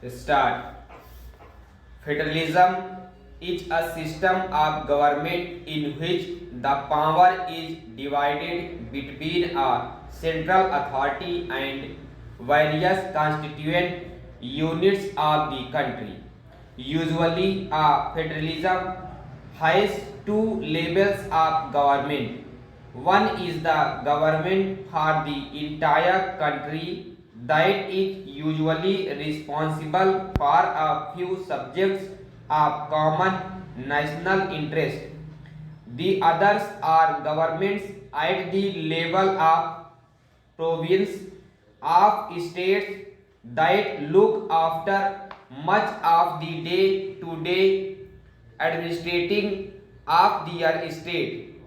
Start. Federalism is a system of government in which the power is divided between a central authority and various constituent units of the country. Usually, a federalism has two levels of government. One is the government for the entire country that is usually responsible for a few subjects of common national interest. The others are governments at the level of province of states that look after much of the day-to-day administrating of their state.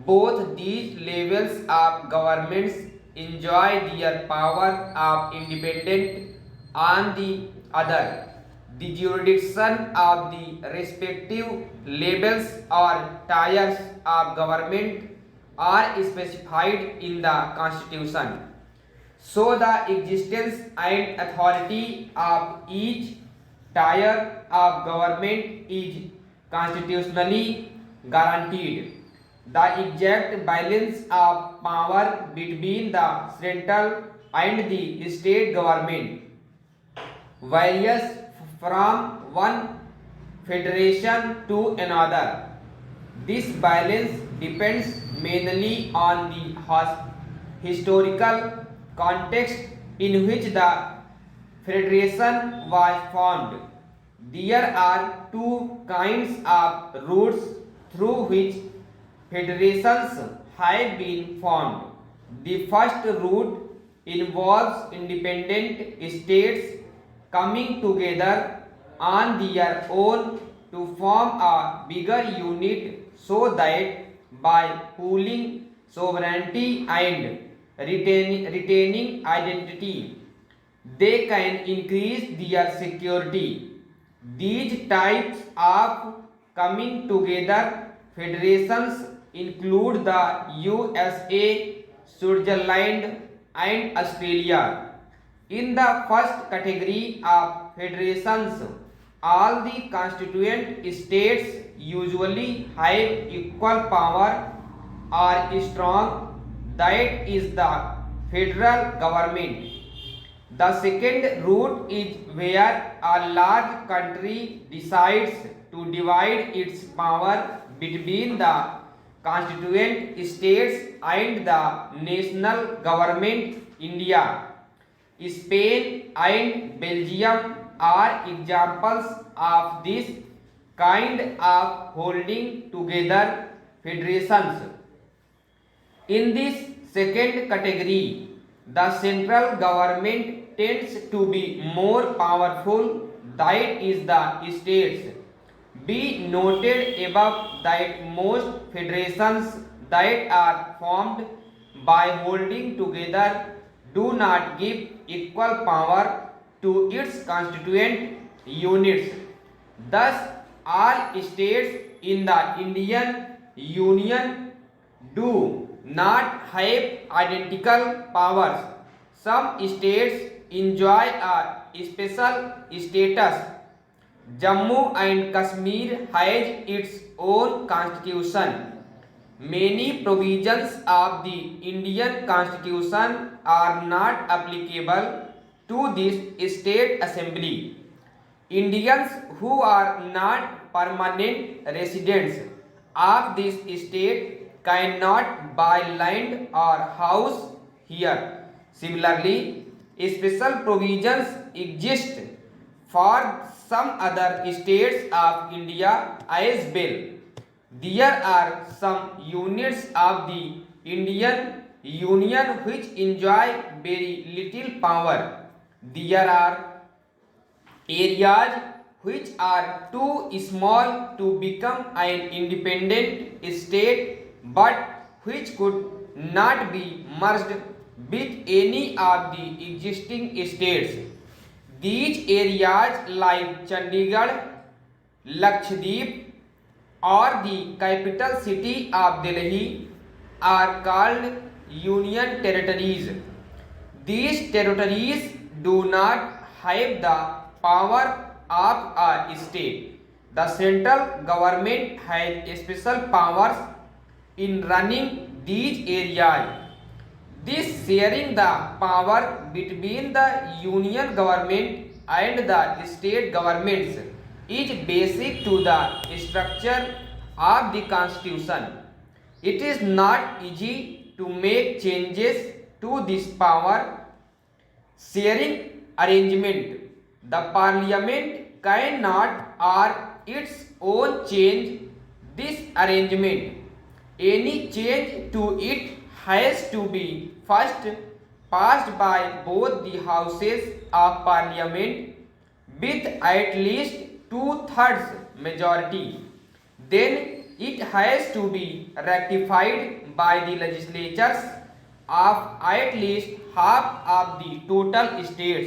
Both these levels of governments enjoy their power of independent on the other. The jurisdiction of the respective levels or tiers of government are specified in the Constitution. So the existence and authority of each tier of government is constitutionally guaranteed. The exact balance of power between the central and the state government varies from one federation to another. This balance depends mainly on the historical context in which the federation was formed. There are two kinds of routes through which federations have been formed. The first route involves independent states coming together on their own to form a bigger unit so that by pooling sovereignty and retaining identity, they can increase their security. These types of coming together federations include the USA, Switzerland, and Australia. In the first category of federations, all the constituent states usually have equal power or strong, that is the federal government. The second route is where a large country decides to divide its power between the constituent states and the national government. India, Spain, and Belgium are examples of this kind of holding together federations. In this second category, the central government tends to be more powerful, that is the states. Be noted above that most federations that are formed by holding together do not give equal power to its constituent units. Thus, all states in the Indian Union do not have identical powers. Some states enjoy a special status. Jammu and Kashmir has its own constitution. Many provisions of the Indian Constitution are not applicable to this state assembly. Indians who are not permanent residents of this state cannot buy land or house here. Similarly, special provisions exist for some other states of India as well. There are some units of the Indian Union which enjoy very little power. There are areas which are too small to become an independent state but which could not be merged with any of the existing states. These areas like Chandigarh, Lakshadweep, or the capital city of Delhi are called union territories. These territories do not have the power of a state. The central government has special powers in running these areas. This sharing the power between the union government and the state governments is basic to the structure of the constitution. It is not easy to make changes to this power sharing arrangement. The parliament cannot on its own change this arrangement. Any change to it has to be first passed by both the houses of parliament with at least two-thirds majority. Then it has to be ratified by the legislatures of at least half of the total states.